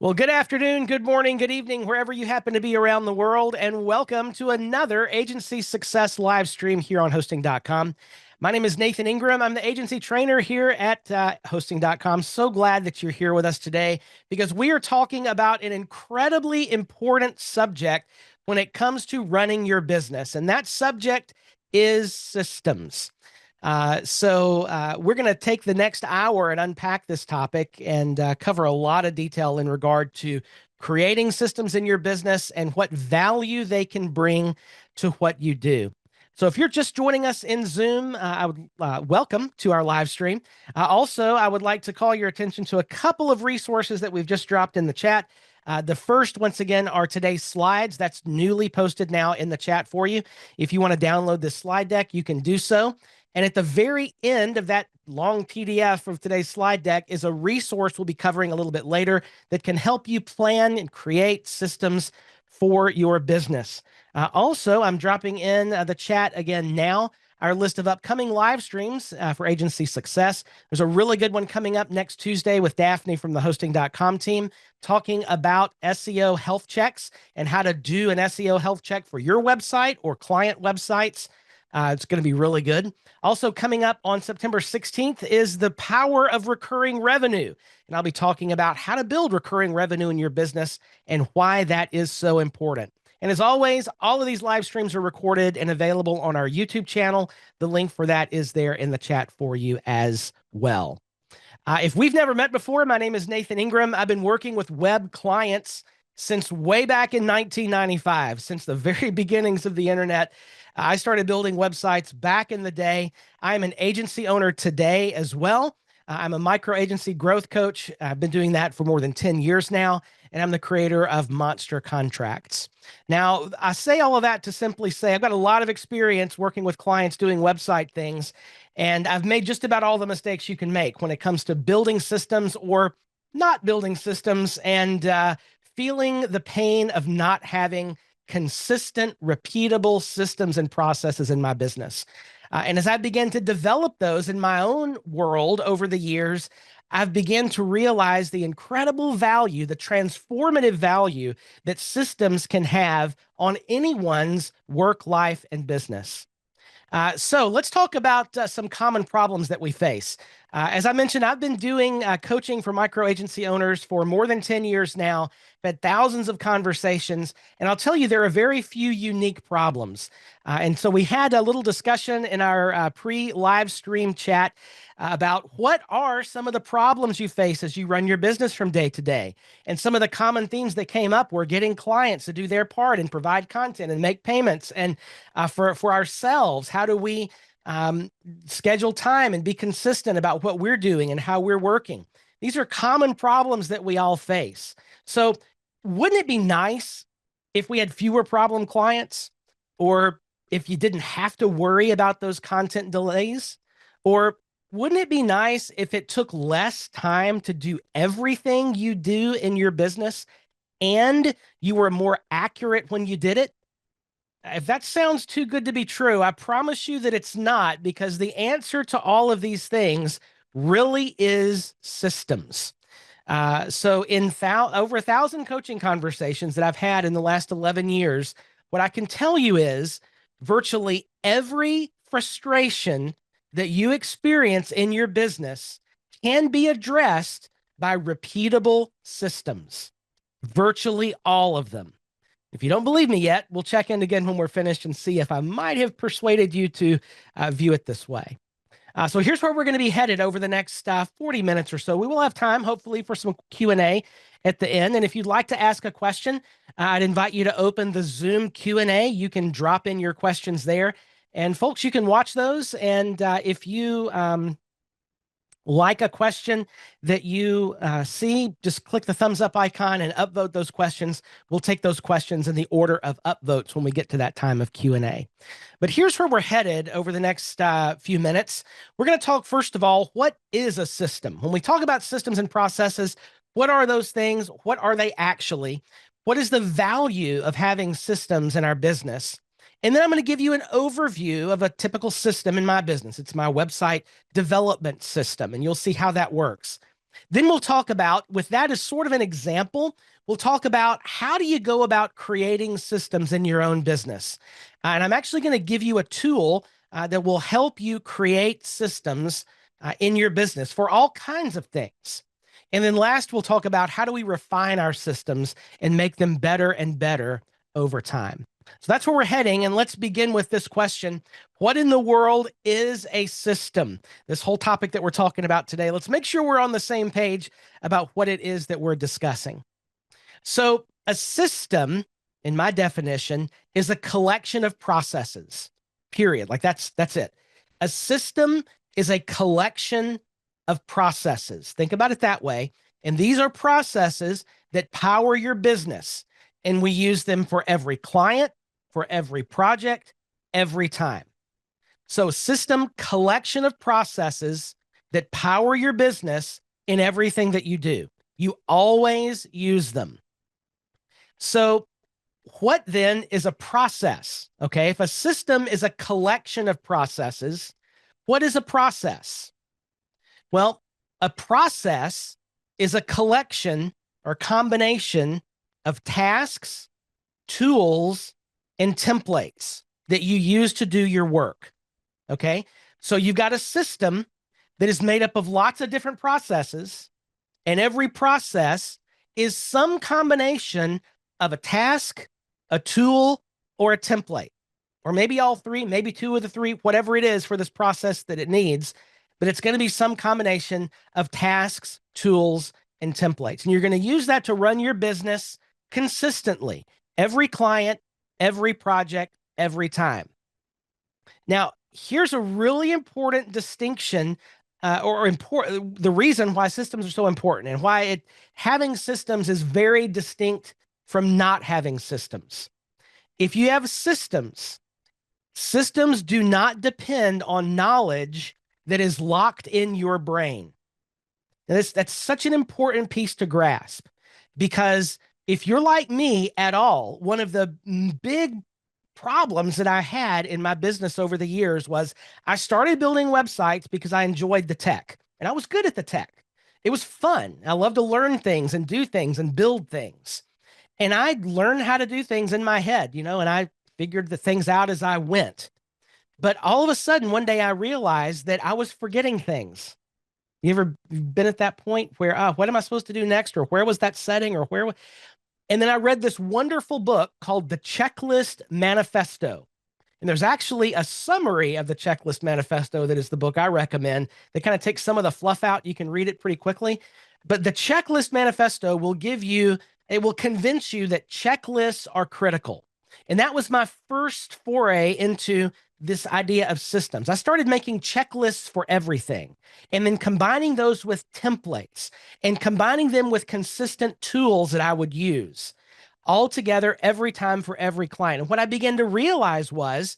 Well, good afternoon, good morning, good evening, wherever you happen to be around the world, and welcome to another Agency Success live stream here on hosting.com. My name is Nathan Ingram. I'm the agency trainer here at hosting.com. So glad that you're here with us today because we are talking about an incredibly important subject when it comes to running your business, and that subject is systems. We're going to take the next hour and unpack this topic and cover a lot of detail in regard to creating systems in your business and what value they can bring to what you do. So if you're just joining us in Zoom, I would welcome to our live stream. I would like to call your attention to a couple of resources that we've just dropped in the chat. The first, once again, are today's slides. That's newly posted now in the chat for you. If you want to download this slide deck, you can do so. And at the very end of that long PDF of today's slide deck is a resource we'll be covering a little bit later that can help you plan and create systems for your business. I'm dropping in the chat again now, our list of upcoming live streams for Agency Success. There's a really good one coming up next Tuesday with Daphne from the hosting.com team talking about SEO health checks and how to do an SEO health check for your website or client websites. It's going to be really good. Also coming up on September 16th is the power of recurring revenue. And I'll be talking about how to build recurring revenue in your business and why that is so important. And as always, all of these live streams are recorded and available on our YouTube channel. The link for that is there in the chat for you as well. If we've never met before, my name is Nathan Ingram. I've been working with web clients since way back in 1995, since the very beginnings of the internet. I started building websites back in the day. I'm an agency owner today as well. I'm a micro agency growth coach. I've been doing that for more than 10 years now, and I'm the creator of Monster Contracts. Now, I say all of that to simply say I've got a lot of experience working with clients doing website things, and I've made just about all the mistakes you can make when it comes to building systems or not building systems and feeling the pain of not having consistent, repeatable systems and processes in my business. And as I began to develop those in my own world over the years, I've begun to realize the incredible value, the transformative value that systems can have on anyone's work, life, and business. So let's talk about some common problems that we face. As I mentioned, I've been doing coaching for micro agency owners for more than 10 years now. I've had thousands of conversations, and I'll tell you, there are very few unique problems. And so we had a little discussion in our pre-live stream chat about what are some of the problems you face as you run your business from day to day. And some of the common themes that came up were getting clients to do their part and provide content and make payments. And for ourselves, how do we schedule time and be consistent about what we're doing and how we're working? These are common problems that we all face. So wouldn't it be nice if we had fewer problem clients, or if you didn't have to worry about those content delays? Or wouldn't it be nice if it took less time to do everything you do in your business and you were more accurate when you did it? If that sounds too good to be true, I promise you that it's not, because the answer to all of these things really is systems. In over 1,000 coaching conversations that I've had in the last 11 years, what I can tell you is virtually every frustration that you experience in your business can be addressed by repeatable systems. Virtually all of them. If you don't believe me yet, we'll check in again when we're finished and see if I might have persuaded you to view it this way. So here's where we're going to be headed over the next 40 minutes or so. We will have time, hopefully, for some Q&A at the end. And if you'd like to ask a question, I'd invite you to open the Zoom Q&A. You can drop in your questions there. And folks, you can watch those. And if you like a question that you see, just click the thumbs up icon and upvote those questions. We'll take those questions in the order of upvotes when we get to that time of Q&A. But here's where we're headed over the next few minutes. We're going to talk, first of all, what is a system? When we talk about systems and processes, what are those things? What are they actually? What is the value of having systems in our business? And then I'm going to give you an overview of a typical system in my business. It's my website development system, and you'll see how that works. Then we'll talk about, with that as sort of an example, we'll talk about how do you go about creating systems in your own business. And I'm actually going to give you a tool that will help you create systems in your business for all kinds of things. And then last, we'll talk about how do we refine our systems and make them better and better over time. So that's where we're heading. And let's begin with this question. What in the world is a system? This whole topic that we're talking about today. Let's make sure we're on the same page about what it is that we're discussing. So a system, in my definition, is a collection of processes, period. Like that's it. A system is a collection of processes. Think about it that way. And these are processes that power your business. And we use them for every client, for every project, every time. So system, collection of processes that power your business in everything that you do. You always use them. So what then is a process? Okay, if a system is a collection of processes, what is a process? Well, a process is a collection or combination of tasks, tools, and templates that you use to do your work. Okay, so you've got a system that is made up of lots of different processes, and every process is some combination of a task, a tool, or a template, or maybe all three, maybe two of the three, whatever it is for this process that it needs. But it's going to be some combination of tasks, tools, and templates. And you're going to use that to run your business consistently, every client, every project, every time. Now, here's a really important distinction the reason why systems are so important and why having systems is very distinct from not having systems. If you have systems, systems do not depend on knowledge that is locked in your brain. And that's such an important piece to grasp, because if you're like me at all, one of the big problems that I had in my business over the years was I started building websites because I enjoyed the tech and I was good at the tech. It was fun. I love to learn things and do things and build things. And I learned how to do things in my head, and I figured the things out as I went. But all of a sudden, one day I realized that I was forgetting things. You ever been at that point where, what am I supposed to do next? Or where was that setting? Or where? And then I read this wonderful book called The Checklist Manifesto. And there's actually a summary of the Checklist Manifesto that is the book I recommend that kind of takes some of the fluff out. You can read it pretty quickly. But the Checklist Manifesto will convince you that checklists are critical. And that was my first foray into this idea of systems. I started making checklists for everything and then combining those with templates and combining them with consistent tools that I would use all together every time for every client. And what I began to realize was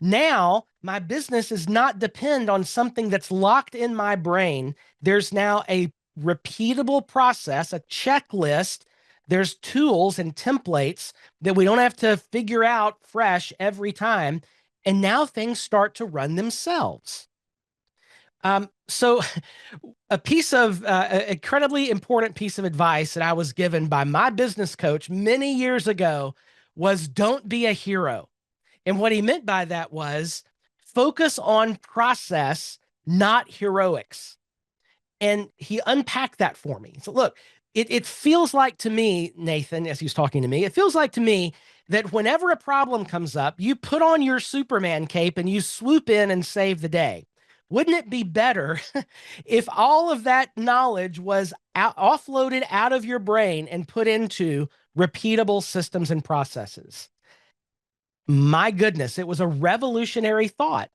now my business does not depend on something that's locked in my brain. There's now a repeatable process, a checklist. There's tools and templates that we don't have to figure out fresh every time. And now things start to run themselves. So a piece of incredibly important piece of advice that I was given by my business coach many years ago was don't be a hero. And what he meant by that was focus on process, not heroics. And he unpacked that for me. So look, it feels like to me, Nathan, as he's talking to me, it feels like to me that whenever a problem comes up, you put on your Superman cape and you swoop in and save the day. Wouldn't it be better if all of that knowledge was offloaded out of your brain and put into repeatable systems and processes? My goodness, it was a revolutionary thought,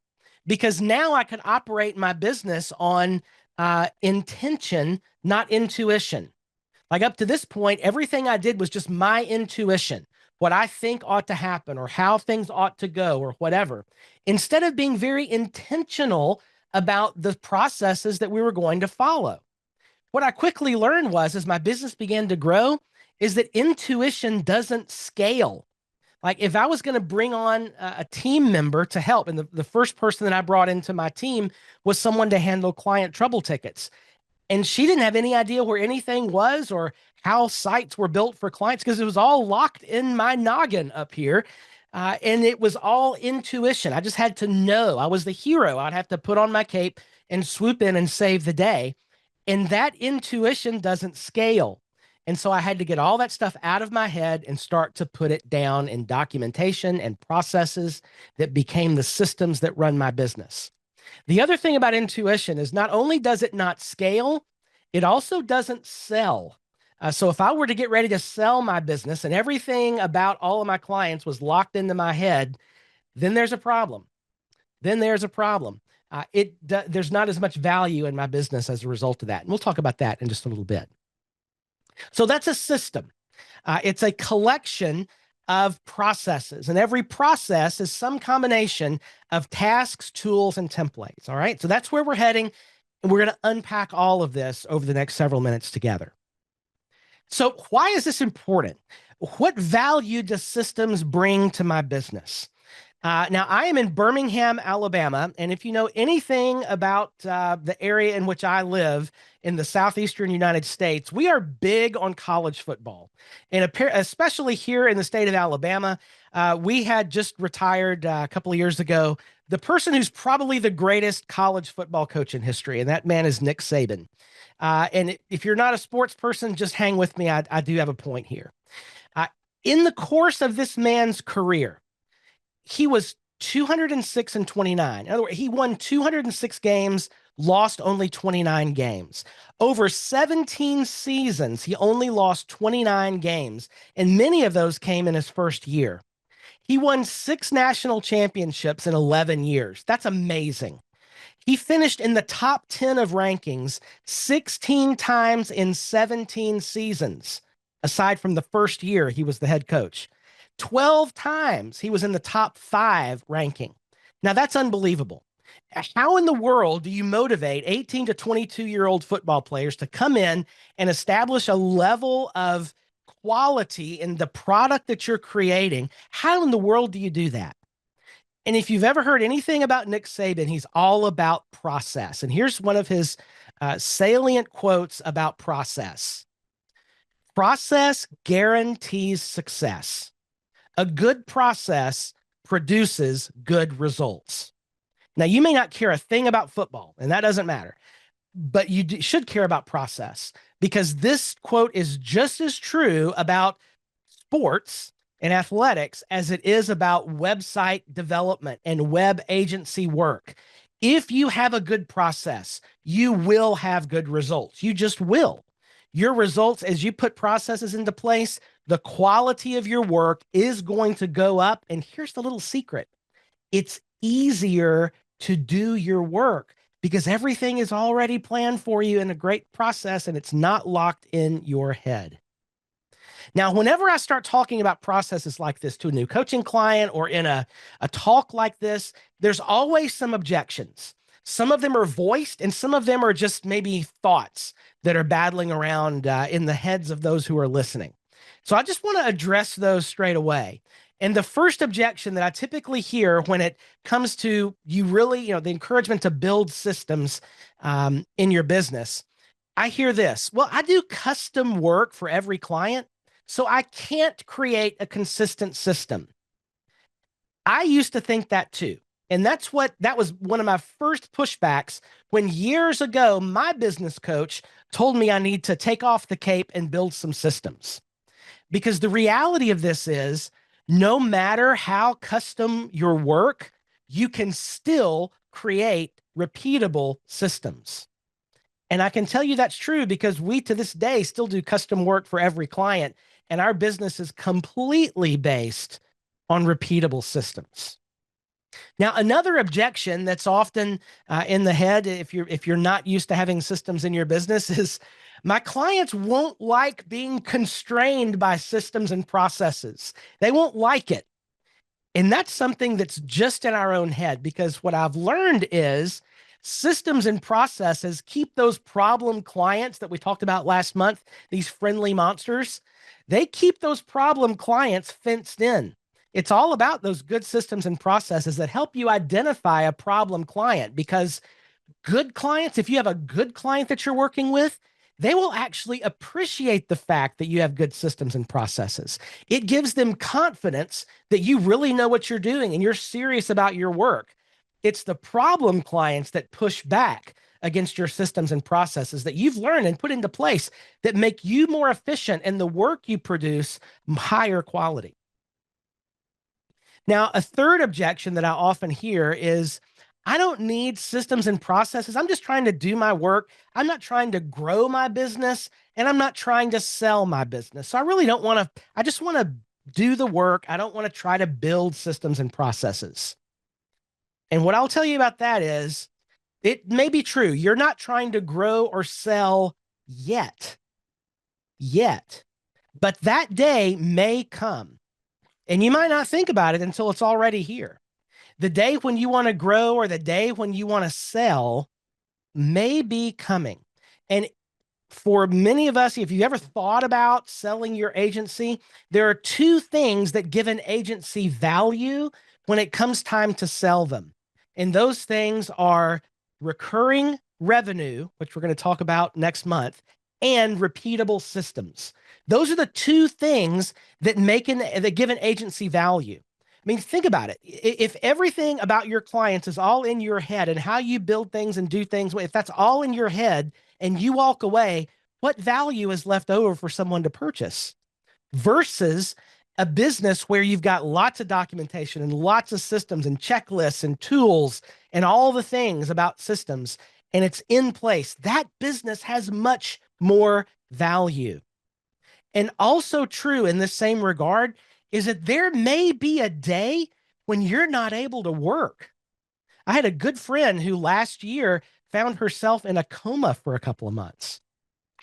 because now I could operate my business on intention, not intuition. Like up to this point, everything I did was just my intuition, what I think ought to happen or how things ought to go or whatever, instead of being very intentional about the processes that we were going to follow. What I quickly learned was, as my business began to grow, is that intuition doesn't scale. Like if I was going to bring on a team member to help, and the first person that I brought into my team was someone to handle client trouble tickets. And she didn't have any idea where anything was or how sites were built for clients because it was all locked in my noggin up here. And it was all intuition. I just had to know. I was the hero. I'd have to put on my cape and swoop in and save the day. And that intuition doesn't scale. And so I had to get all that stuff out of my head and start to put it down in documentation and processes that became the systems that run my business. The other thing about intuition is not only does it not scale, it also doesn't sell. So if I were to get ready to sell my business and everything about all of my clients was locked into my head, then there's a problem. Then there's a problem. There's not as much value in my business as a result of that. And we'll talk about that in just a little bit. So that's a system. It's a collection of processes, and every process is some combination of tasks, tools, and templates. All right. So that's where we're heading. And we're going to unpack all of this over the next several minutes together. So why is this important? What value does systems bring to my business? Now, I am in Birmingham, Alabama, and if you know anything about the area in which I live in the southeastern United States, we are big on college football. And especially here in the state of Alabama, we had just retired a couple of years ago the person who's probably the greatest college football coach in history, and that man is Nick Saban. And if you're not a sports person, just hang with me. I do have a point here. In the course of this man's career, he was 206-29. In other words, he won 206 games, lost only 29 games. Over 17 seasons, he only lost 29 games, and many of those came in his first year. He won 6 national championships in 11 years. That's amazing. He finished in the top 10 of rankings 16 times in 17 seasons, aside from the first year he was the head coach. 12 times he was in the top 5 ranking. Now that's unbelievable. How in the world do you motivate 18 to 22-year-old football players to come in and establish a level of quality in the product that you're creating? How in the world do you do that? And if you've ever heard anything about Nick Saban, he's all about process. And here's one of his salient quotes about process. Process guarantees success. A good process produces good results. Now, you may not care a thing about football, and that doesn't matter, but you should care about process because this quote is just as true about sports and athletics as it is about website development and web agency work. If you have a good process, you will have good results. You just will. Your results, as you put processes into place, the quality of your work is going to go up. And here's the little secret. It's easier to do your work because everything is already planned for you in a great process and it's not locked in your head. Now, whenever I start talking about processes like this to a new coaching client or in a talk like this, there's always some objections. Some of them are voiced and some of them are just maybe thoughts that are battling around in the heads of those who are listening. So I just want to address those straight away. And the first objection that I typically hear when it comes to you really, the encouragement to build systems in your business, I hear this. Well, I do custom work for every client, so I can't create a consistent system. I used to think that too. And that was one of my first pushbacks when years ago, my business coach told me I need to take off the cape and build some systems. Because the reality of this is no matter how custom your work, you can still create repeatable systems. And I can tell you that's true because we to this day still do custom work for every client. And our business is completely based on repeatable systems. Now, another objection that's often in the head, if you're not used to having systems in your business, is my clients won't like being constrained by systems and processes. They won't like it. And that's something that's just in our own head because what I've learned is systems and processes keep those problem clients that we talked about last month, these friendly monsters, they keep those problem clients fenced in. It's all about those good systems and processes that help you identify a problem client because Good clients, if you have a good client that you're working with, they will actually appreciate the fact that you have good systems and processes. It gives them confidence that you really know what you're doing and you're serious about your work. It's the problem clients that push back against your systems and processes that you've learned and put into place that make you more efficient and the work you produce higher quality. Now, a third objection that I often hear is I don't need systems and processes. I'm just trying to do my work. I'm not trying to grow my business and I'm not trying to sell my business. So I really don't want to, I just want to do the work. I don't want to try to build systems and processes. And what I'll tell you about that is it may be true. You're not trying to grow or sell yet, but that day may come. And you might not think about it until it's already here. The day when you want to grow or the day when you want to sell may be coming. And for many of us, if you ever thought about selling your agency, there are two things that give an agency value when it comes time to sell them. And those things are recurring revenue, which we're going to talk about next month, and repeatable systems. Those are the two things that give an agency value. I mean, think about it. If everything about your clients is all in your head and how you build things and do things, if that's all in your head and you walk away, what value is left over for someone to purchase? Versus a business where you've got lots of documentation and lots of systems and checklists and tools and all the things about systems, and it's in place. That business has much more value. And also true in the same regard is that there may be a day when you're not able to work. I had a good friend who last year found herself in a coma for a couple of months.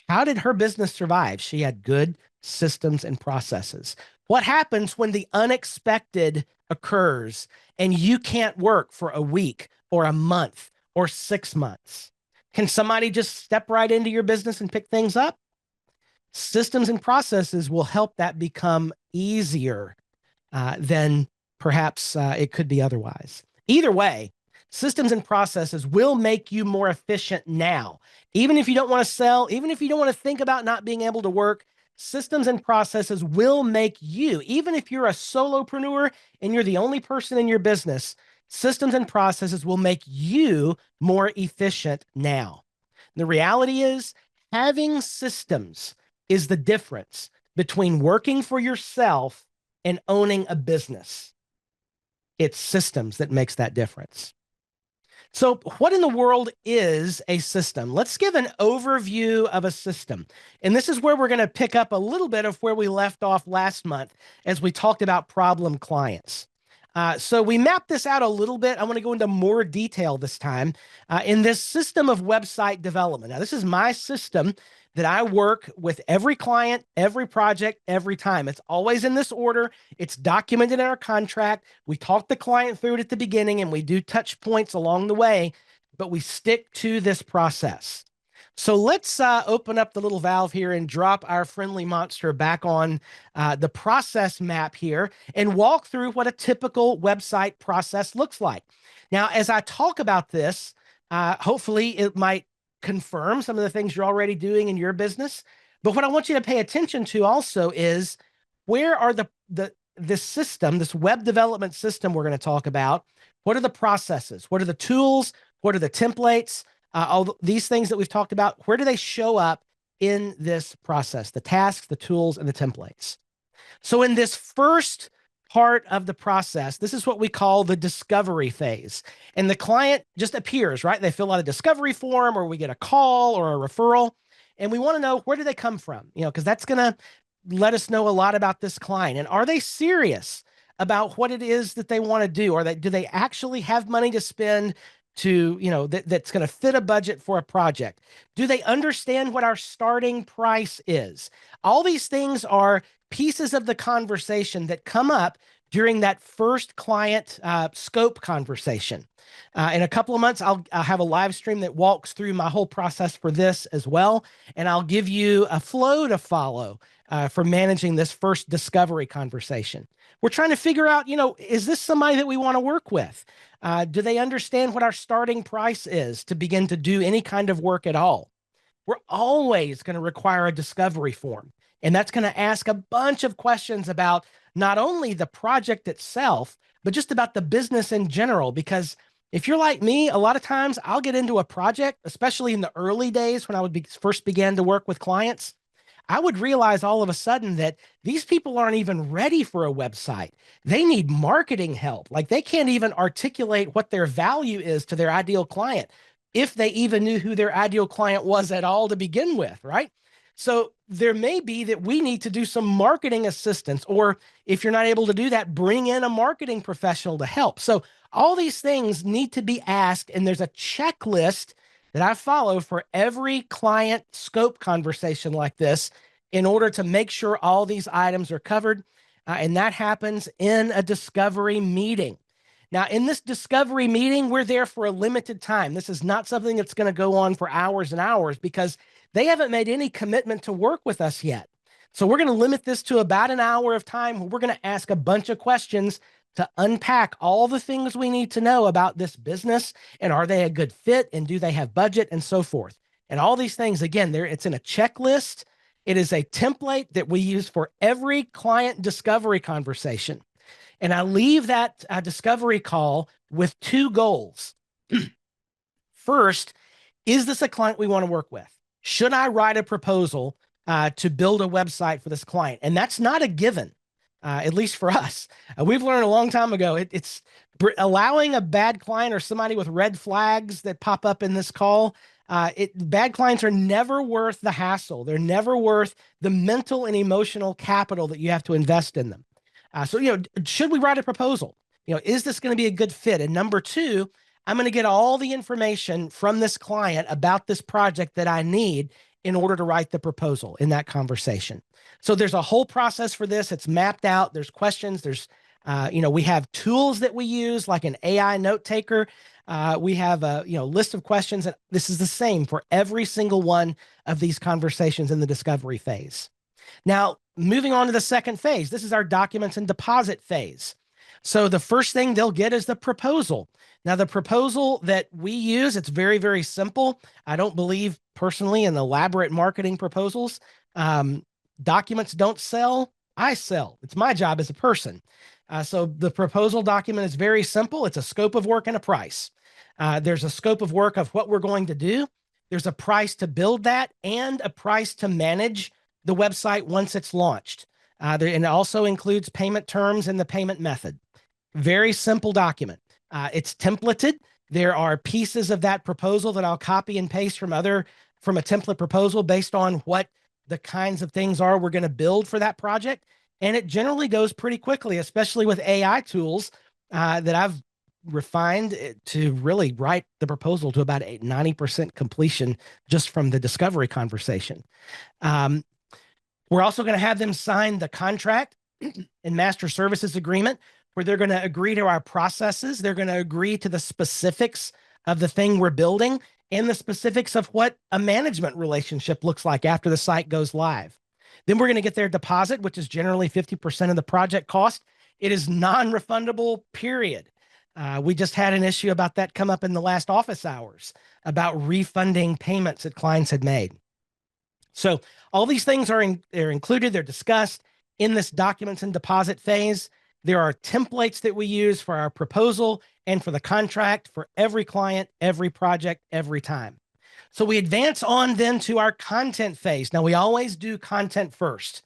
How did her business survive? She had good systems and processes. What happens when the unexpected occurs and you can't work for a week or a month or 6 months? Can somebody just step right into your business and pick things up? Systems and processes will help that become easier than perhaps it could be otherwise. Either way, systems and processes will make you more efficient now. Even if you don't want to sell, even if you don't want to think about not being able to work, systems and processes will make you, even if you're a solopreneur and you're the only person in your business, systems and processes will make you more efficient now. The reality is having systems is the difference between working for yourself and owning a business. It's systems that makes that difference. So what in the world is a system? Let's give an overview of a system. And this is where we're going to pick up a little bit of where we left off last month as we talked about problem clients. So we mapped this out a little bit. I want to go into more detail this time in this system of website development. Now, this is my system that I work with every client, every project, every time. It's always in this order. It's documented in our contract. We talk the client through it at the beginning and we do touch points along the way, but we stick to this process. So let's open up the little valve here and drop our friendly monster back on the process map here and walk through what a typical website process looks like. Now, as I talk about this, hopefully it might confirm some of the things you're already doing in your business. But what I want you to pay attention to also is where are this system, this web development system we're going to talk about, what are the processes? What are the tools? What are the templates? All these things that we've talked about, where do they show up in this process? The tasks, the tools, and the templates. So in this first part of the process, this is what we call the discovery phase. And the client just appears, right? They fill out a discovery form or we get a call or a referral. And we want to know, where do they come from? Because that's going to let us know a lot about this client. And are they serious about what it is that they want to do? Or do they actually have money to spend to, that's going to fit a budget for a project? Do they understand what our starting price is? All these things are pieces of the conversation that come up during that first client scope conversation. In a couple of months, I'll have a live stream that walks through my whole process for this as well. And I'll give you a flow to follow for managing this first discovery conversation. We're trying to figure out, is this somebody that we want to work with? Do they understand what our starting price is to begin to do any kind of work at all? We're always going to require a discovery form. And that's going to ask a bunch of questions about not only the project itself, but just about the business in general. Because if you're like me, a lot of times I'll get into a project, especially in the early days when first began to work with clients. I would realize all of a sudden that these people aren't even ready for a website. They need marketing help. Like they can't even articulate what their value is to their ideal client, if they even knew who their ideal client was at all to begin with, right? So there may be that we need to do some marketing assistance, or if you're not able to do that, bring in a marketing professional to help. So all these things need to be asked, and there's a checklist that I follow for every client scope conversation like this in order to make sure all these items are covered. And that happens in a discovery meeting. Now, in this discovery meeting, we're there for a limited time. This is not something that's going to go on for hours and hours because they haven't made any commitment to work with us yet. So we're going to limit this to about an hour of time. We're going to ask a bunch of questions to unpack all the things we need to know about this business, and are they a good fit, and do they have budget, and so forth. And all these things, again, it's in a checklist. It is a template that we use for every client discovery conversation. And I leave that discovery call with two goals. First, is this a client we want to work with? Should I write a proposal to build a website for this client? And that's not a given, at least for us. We've learned a long time ago, it's allowing a bad client or somebody with red flags that pop up in this call. Bad clients are never worth the hassle. They're never worth the mental and emotional capital that you have to invest in them. So, should we write a proposal? Is this going to be a good fit? And number two, I'm going to get all the information from this client about this project that I need in order to write the proposal in that conversation. So there's a whole process for this. It's mapped out. There's questions. There's, we have tools that we use like an AI note taker. We have a list of questions. And this is the same for every single one of these conversations in the discovery phase. Now, moving on to the second phase, this is our documents and deposit phase. So the first thing they'll get is the proposal. Now, the proposal that we use, it's very, very simple. I don't believe personally in elaborate marketing proposals. Documents don't sell, I sell. It's my job as a person. So the proposal document is very simple. It's a scope of work and a price. There's a scope of work of what we're going to do. There's a price to build that and a price to manage the website once it's launched. And it also includes payment terms and the payment method. Very simple document. It's templated. There are pieces of that proposal that I'll copy and paste from a template proposal based on what the kinds of things are we're going to build for that project. And it generally goes pretty quickly, especially with AI tools that I've refined to really write the proposal to about 90% completion just from the discovery conversation. We're also going to have them sign the contract and master services agreement, where they're going to agree to our processes. They're going to agree to the specifics of the thing we're building and the specifics of what a management relationship looks like after the site goes live. Then we're going to get their deposit, which is generally 50% of the project cost. It is non-refundable, period. We just had an issue about that come up in the last office hours about refunding payments that clients had made. So all these things they're included, they're discussed in this documents and deposit phase. There are templates that we use for our proposal and for the contract for every client, every project, every time. So we advance on then to our content phase. Now, we always do content first,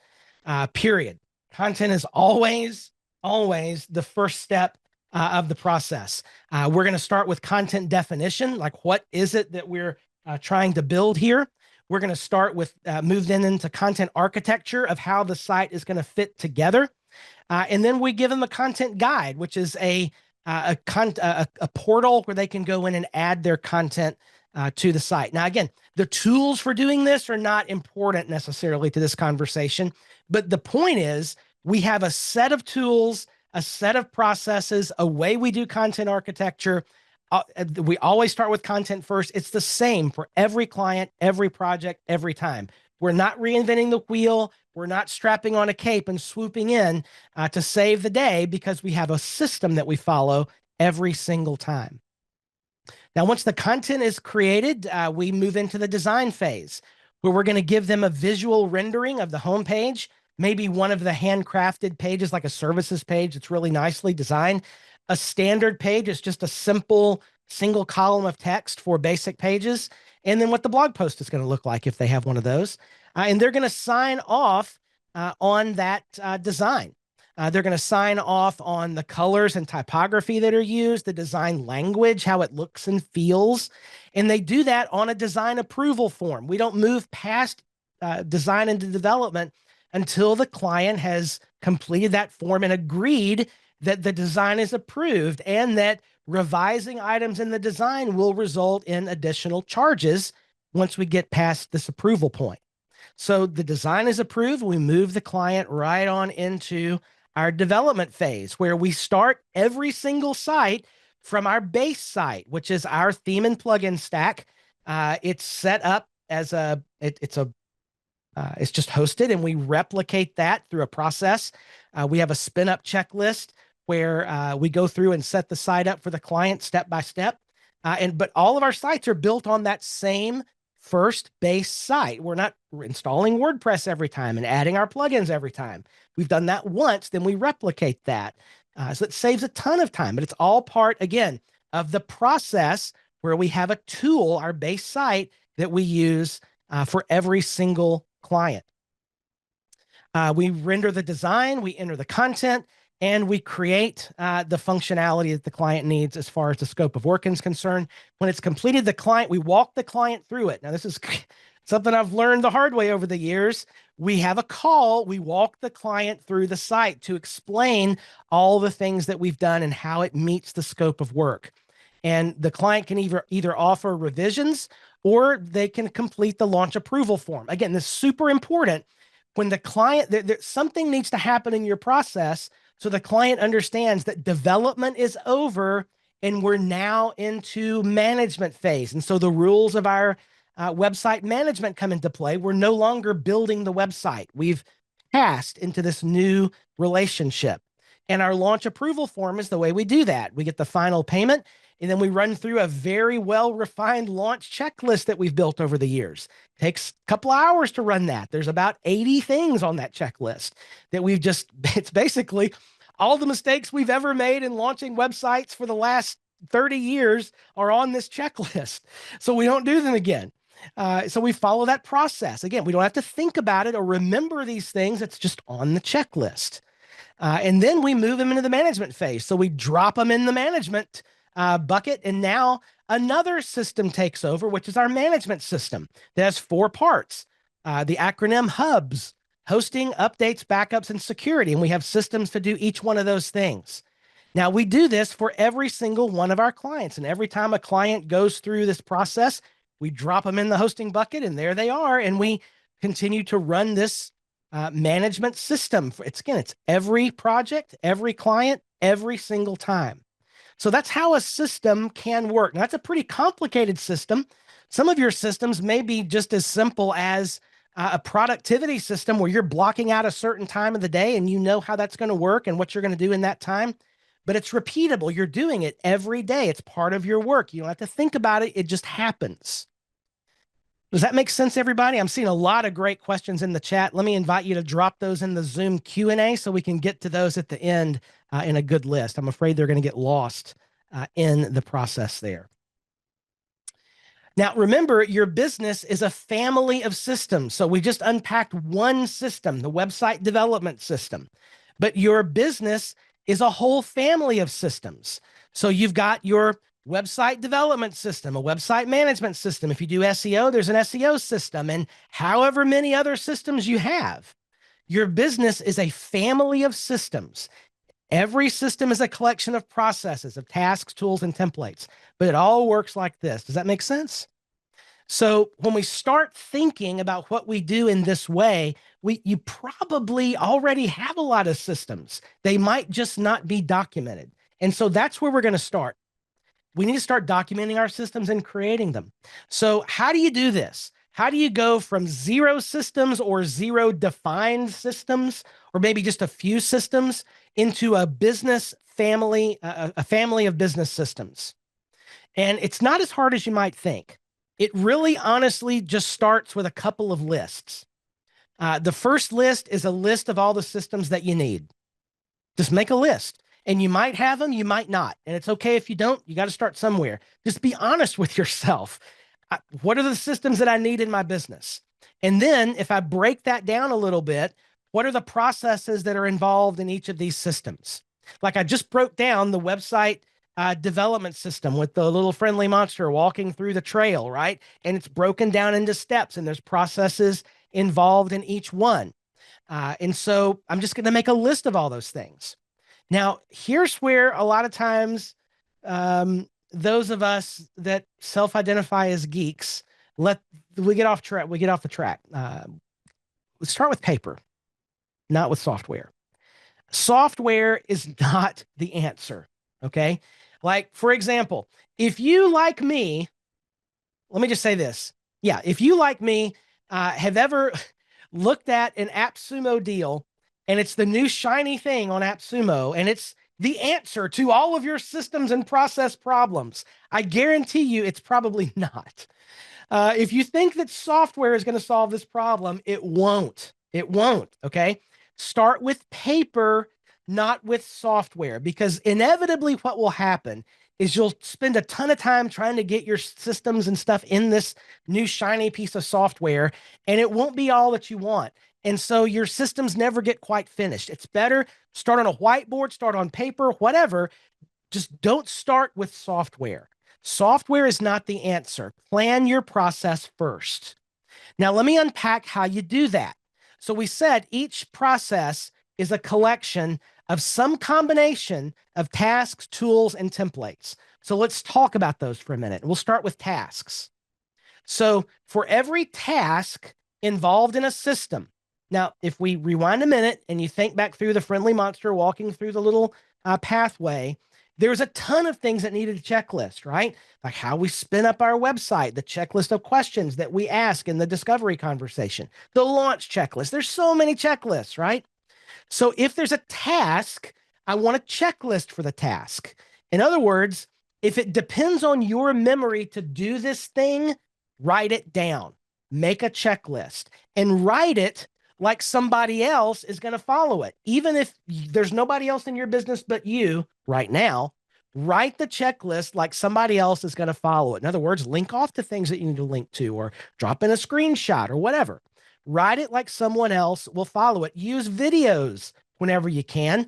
period. Content is always the first step of the process. We're going to start with content definition, like what is it that we're trying to build here? We're going to start with move then into content architecture of how the site is going to fit together. And then we give them a content guide, which is a portal where they can go in and add their content to the site. Now, again, the tools for doing this are not important necessarily to this conversation, but the point is we have a set of tools, a set of processes, a way we do content architecture. We always start with content first. It's the same for every client, every project, every time. We're not reinventing the wheel. We're not strapping on a cape and swooping in to save the day, because we have a system that we follow every single time. Now, once the content is created, we move into the design phase where we're going to give them a visual rendering of the homepage, maybe one of the handcrafted pages, like a services page that's really nicely designed. A standard page is just a simple single column of text for basic pages. And then what the blog post is going to look like if they have one of those. And they're going to sign off on that design. They're going to sign off on the colors and typography that are used, the design language, how it looks and feels. And they do that on a design approval form. We don't move past design into development until the client has completed that form and agreed that the design is approved and that revising items in the design will result in additional charges once we get past this approval point. So the design is approved. We move the client right on into our development phase, where we start every single site from our base site, which is our theme and plugin stack. It's set up as it's just hosted, and we replicate that through a process. We have a spin up checklist where we go through and set the site up for the client step by step. But all of our sites are built on that same first base site. We're not installing WordPress every time and adding our plugins every time. We've done that once, then we replicate that. So it saves a ton of time, but it's all part, again, of the process where we have a tool, our base site, that we use for every single client. We render the design, we enter the content, and we create the functionality that the client needs as far as the scope of work is concerned. When it's completed, we walk the client through it. Now, this is something I've learned the hard way over the years. We have a call. We walk the client through the site to explain all the things that we've done and how it meets the scope of work. And the client can either offer revisions or they can complete the launch approval form. Again, this is super important. When the client, something needs to happen in your process so the client understands that development is over and we're now into management phase. And so the rules of our website management come into play. We're no longer building the website. We've passed into this new relationship. And our launch approval form is the way we do that. We get the final payment, and then we run through a very well-refined launch checklist that we've built over the years. It takes a couple hours to run that. There's about 80 things on that checklist that it's basically all the mistakes we've ever made in launching websites for the last 30 years are on this checklist. So we don't do them again. So we follow that process. Again, we don't have to think about it or remember these things. It's just on the checklist. And then we move them into the management phase. So we drop them in the management bucket. And now another system takes over, which is our management system that has 4 parts. The acronym HUBs: hosting, updates, backups, and security. And we have systems to do each one of those things. Now, we do this for every single one of our clients. And every time a client goes through this process, we drop them in the hosting bucket, and there they are. And we continue to run this management system. It's every project, every client, every single time. So that's how a system can work. Now, that's a pretty complicated system. Some of your systems may be just as simple as a productivity system where you're blocking out a certain time of the day and you know how that's going to work and what you're going to do in that time. But it's repeatable. You're doing it every day. It's part of your work. You don't have to think about it. It just happens. Does that make sense, everybody? I'm seeing a lot of great questions in the chat. Let me invite you to drop those in the Zoom Q&A so we can get to those at the end in a good list. I'm afraid they're going to get lost in the process there. Now, remember, your business is a family of systems. So we just unpacked one system, the website development system. But your business is a whole family of systems. So you've got your website development system, a website management system. If you do SEO, there's an SEO system, and however many other systems you have. Your business is a family of systems. Every system is a collection of processes, of tasks, tools, and templates, but it all works like this. Does that make sense? So when we start thinking about what we do in this way, you probably already have a lot of systems. They might just not be documented. And so that's where we're going to start. We need to start documenting our systems and creating them. So how do you do this? How do you go from zero systems or zero defined systems, or maybe just a few systems, into a business family, a family of business systems? And it's not as hard as you might think. It really honestly just starts with a couple of lists. The first list is a list of all the systems that you need. Just make a list. And you might have them, you might not. And it's okay if you don't. You got to start somewhere. Just be honest with yourself. What are the systems that I need in my business? And then if I break that down a little bit, what are the processes that are involved in each of these systems? Like I just broke down the website development system with the little friendly monster walking through the trail, right? And it's broken down into steps, and there's processes involved in each one. And so I'm just going to make a list of all those things. Now, here's where a lot of times those of us that self-identify as geeks we get off track. We get off the track. Let's start with paper, not with software. Software is not the answer. Okay. Like, for example, if you, like me, let me just say this. Yeah. If you, like me, have ever looked at an AppSumo deal and it's the new shiny thing on AppSumo and it's the answer to all of your systems and process problems, I guarantee you it's probably not. If you think that software is going to solve this problem, it won't. It won't. Okay. Start with paper, not with software, because inevitably what will happen is you'll spend a ton of time trying to get your systems and stuff in this new shiny piece of software, and it won't be all that you want. And so your systems never get quite finished. It's better start on a whiteboard, start on paper, whatever. Just don't start with software. Software is not the answer. Plan your process first. Now, let me unpack how you do that. So we said each process is a collection of some combination of tasks, tools, and templates. So let's talk about those for a minute. We'll start with tasks. So for every task involved in a system, now, if we rewind a minute and you think back through the friendly monster walking through the little pathway, there's a ton of things that needed a checklist, right? Like how we spin up our website, the checklist of questions that we ask in the discovery conversation, the launch checklist. There's so many checklists, right? So if there's a task, I want a checklist for the task. In other words, if it depends on your memory to do this thing, write it down, make a checklist, and write it like somebody else is going to follow it. Even if there's nobody else in your business but you right now, write the checklist like somebody else is going to follow it. In other words, link off to things that you need to link to, or drop in a screenshot or whatever. Write it like someone else will follow it. Use videos whenever you can.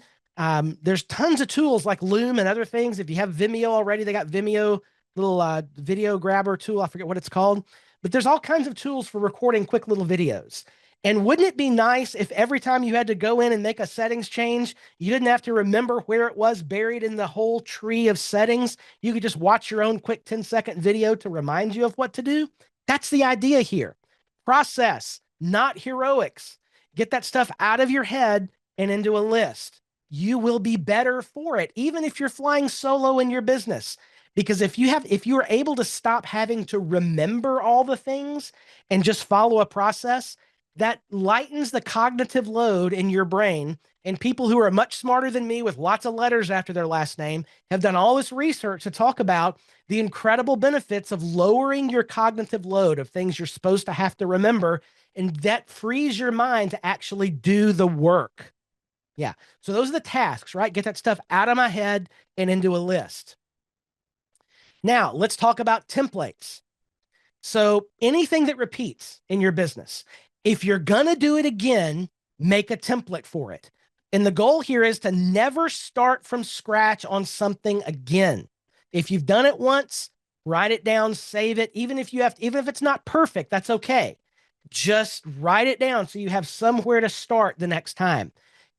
There's tons of tools like Loom and other things. If you have Vimeo already, they got Vimeo little video grabber tool. I forget what it's called, but there's all kinds of tools for recording quick little videos. And wouldn't it be nice if every time you had to go in and make a settings change, you didn't have to remember where it was buried in the whole tree of settings? You could just watch your own quick 10-second video to remind you of what to do. That's the idea here. Process, not heroics. Get that stuff out of your head and into a list. You will be better for it, even if you're flying solo in your business. Because if you are able to stop having to remember all the things and just follow a process, that lightens the cognitive load in your brain. And people who are much smarter than me with lots of letters after their last name have done all this research to talk about the incredible benefits of lowering your cognitive load of things you're supposed to have to remember. And that frees your mind to actually do the work. Yeah. So those are the tasks, right? Get that stuff out of my head and into a list. Now let's talk about templates. So anything that repeats in your business, if you're going to do it again, make a template for it. And the goal here is to never start from scratch on something again. If you've done it once, write it down, save it. Even if it's not perfect, that's okay. Just write it down so you have somewhere to start the next time.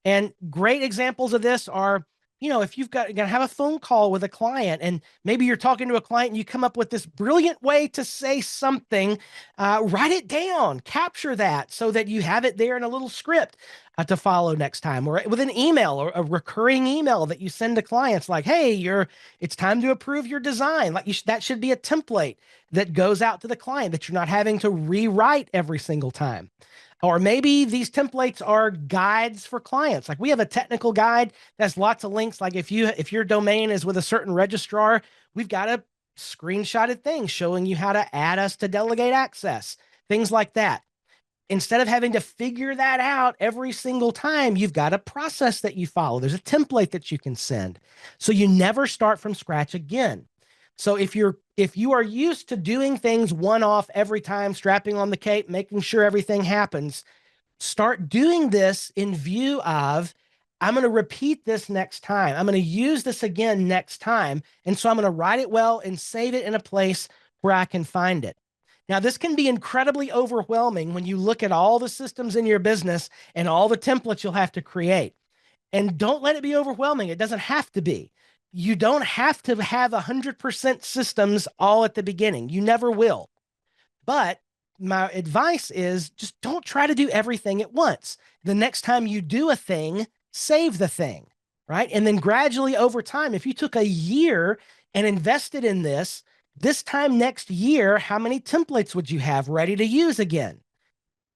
And great examples of this are if you've got going to have a phone call with a client, and maybe you're talking to a client and you come up with this brilliant way to say something, write it down, capture that so that you have it there in a little script to follow next time, or with an email or a recurring email that you send to clients like, hey, it's time to approve your design. Like that should be a template that goes out to the client that you're not having to rewrite every single time. Or maybe these templates are guides for clients. Like we have a technical guide that's lots of links. Like if your domain is with a certain registrar, we've got a screenshotted thing showing you how to add us to delegate access, things like that. Instead of having to figure that out every single time, you've got a process that you follow. There's a template that you can send. So you never start from scratch again. So if you are used to doing things one-off every time, strapping on the cape, making sure everything happens, start doing this in view of, I'm going to repeat this next time. I'm going to use this again next time. And so I'm going to write it well and save it in a place where I can find it. Now, this can be incredibly overwhelming when you look at all the systems in your business and all the templates you'll have to create. And don't let it be overwhelming. It doesn't have to be. You don't have to have 100% systems all at the beginning. You never will. But my advice is just don't try to do everything at once. The next time you do a thing, save the thing, right? And then gradually over time, if you took a year and invested in this time next year, how many templates would you have ready to use again?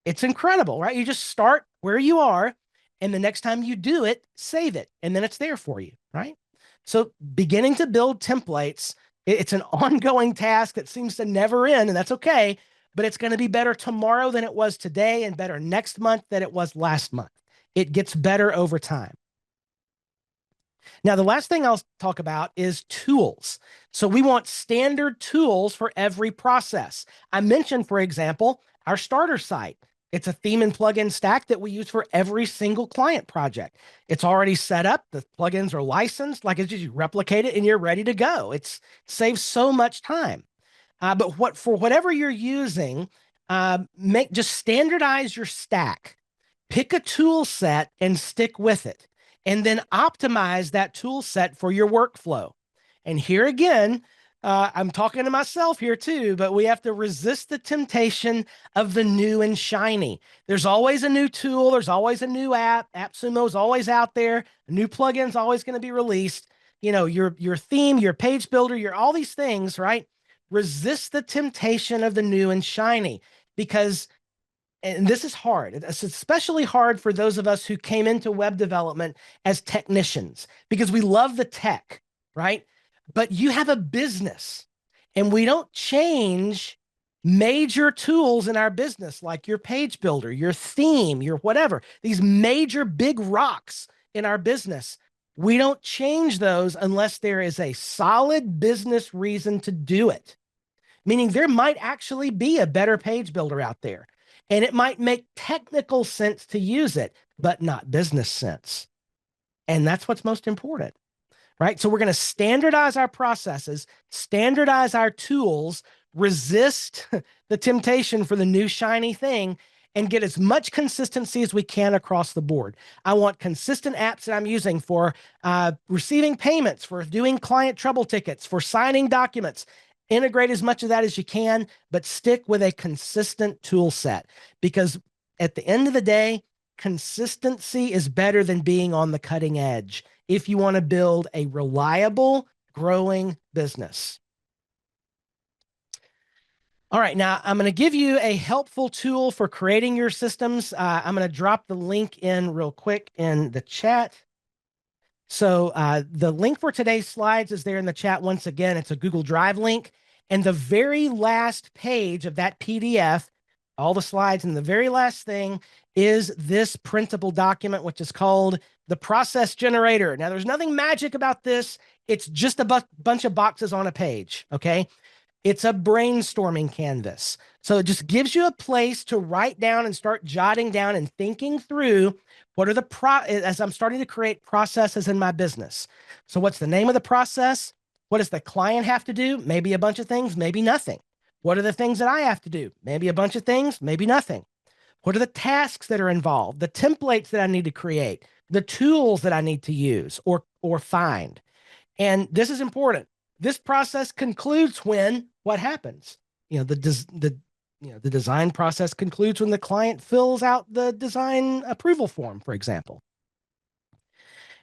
It's incredible, right? You just start where you are, and the next time you do it, save it, and then it's there for you, right? So beginning to build templates, it's an ongoing task that seems to never end, and that's okay, but it's going to be better tomorrow than it was today and better next month than it was last month. It gets better over time. Now, the last thing I'll talk about is tools. So we want standard tools for every process. I mentioned, for example, our starter site. It's a theme and plugin stack that we use for every single client project. It's already set up. The plugins are licensed. Like it's just you replicate it and you're ready to go. It saves so much time. But for whatever you're using, just standardize your stack. Pick a tool set and stick with it. And then optimize that tool set for your workflow. And here again, I'm talking to myself here too, but we have to resist the temptation of the new and shiny. There's always a new tool. There's always a new app. AppSumo is always out there. A new plugin is always going to be released. Your theme, your page builder, all these things, right? Resist the temptation of the new and shiny, because and this is hard. It's especially hard for those of us who came into web development as technicians because we love the tech, right? But you have a business, and we don't change major tools in our business like your page builder, your theme, your whatever, these major big rocks in our business. We don't change those unless there is a solid business reason to do it, meaning there might actually be a better page builder out there. And it might make technical sense to use it, but not business sense. And that's what's most important, right? So we're going to standardize our processes, standardize our tools, resist the temptation for the new shiny thing, and get as much consistency as we can across the board. I want consistent apps that I'm using for receiving payments, for doing client trouble tickets, for signing documents. Integrate as much of that as you can, but stick with a consistent tool set, because at the end of the day, consistency is better than being on the cutting edge if you want to build a reliable, growing business. All right, now I'm going to give you a helpful tool for creating your systems. I'm going to drop the link in real quick in the chat. So the link for today's slides is there in the chat. Once again, it's a Google Drive link. And the very last page of that PDF, all the slides, and the very last thing is this printable document, which is called the process generator. Now, there's nothing magic about this. It's just a bunch of boxes on a page, okay? It's a brainstorming canvas. So it just gives you a place to write down and start jotting down and thinking through what are as I'm starting to create processes in my business. So what's the name of the process? What does the client have to do? Maybe a bunch of things, maybe nothing. What are the things that I have to do? Maybe a bunch of things, maybe nothing. What are the tasks that are involved? The templates that I need to create, the tools that I need to use, or or find. And this is important. This process concludes when what happens? The design process concludes when the client fills out the design approval form, for example.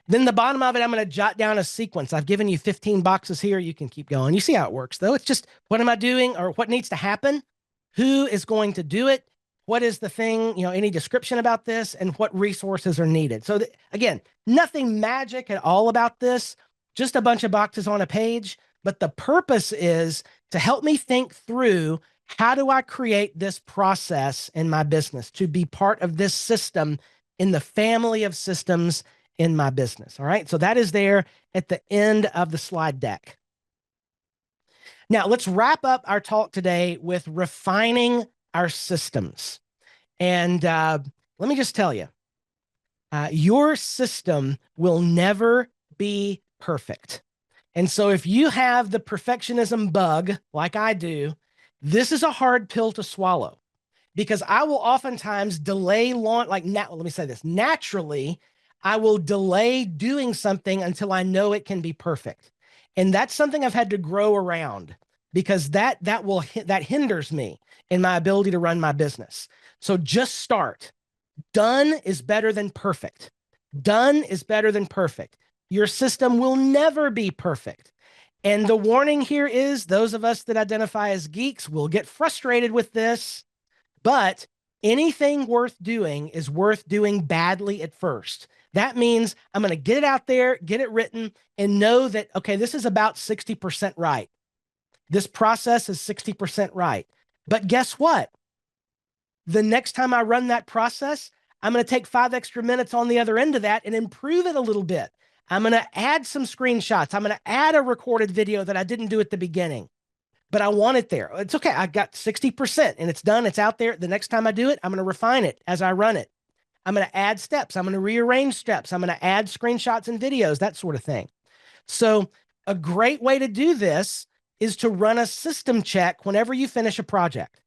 Then the bottom of it, I'm going to jot down a sequence. I've given you 15 boxes here. You can keep going. You see how it works, though. It's just, what am I doing, or what needs to happen? Who is going to do it? What is the thing, any description about this, and what resources are needed? So again, nothing magic at all about this, just a bunch of boxes on a page. But the purpose is to help me think through, how do I create this process in my business to be part of this system in the family of systems in my business. All right. So that is there at the end of the slide deck. Now let's wrap up our talk today with refining our systems. And let me just tell you, your system will never be perfect. And so if you have the perfectionism bug, like I do, this is a hard pill to swallow, because I will oftentimes delay launch. Let me say this, naturally, I will delay doing something until I know it can be perfect. And that's something I've had to grow around, because that hinders me in my ability to run my business. So just start. Done is better than perfect. Done is better than perfect. Your system will never be perfect. And the warning here is, those of us that identify as geeks will get frustrated with this, but anything worth doing is worth doing badly at first. That means I'm going to get it out there, get it written, and know that, okay, this is about 60% right. This process is 60% right. But guess what? The next time I run that process, I'm going to take 5 extra minutes on the other end of that and improve it a little bit. I'm going to add some screenshots. I'm going to add a recorded video that I didn't do at the beginning, but I want it there. It's okay. I got 60% and it's done. It's out there. The next time I do it, I'm going to refine it as I run it. I'm going to add steps. I'm going to rearrange steps. I'm going to add screenshots and videos, that sort of thing. So a great way to do this is to run a system check whenever you finish a project.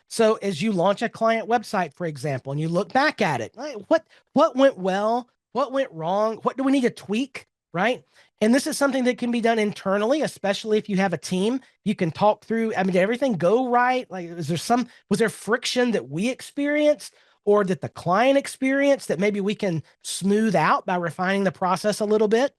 So as you launch a client website, for example, and you look back at it, what went well? What went wrong? What do we need to tweak, right? And this is something that can be done internally, especially if you have a team. You can talk through, did everything go right? Was there friction that we experienced, or that the client experienced, that maybe we can smooth out by refining the process a little bit?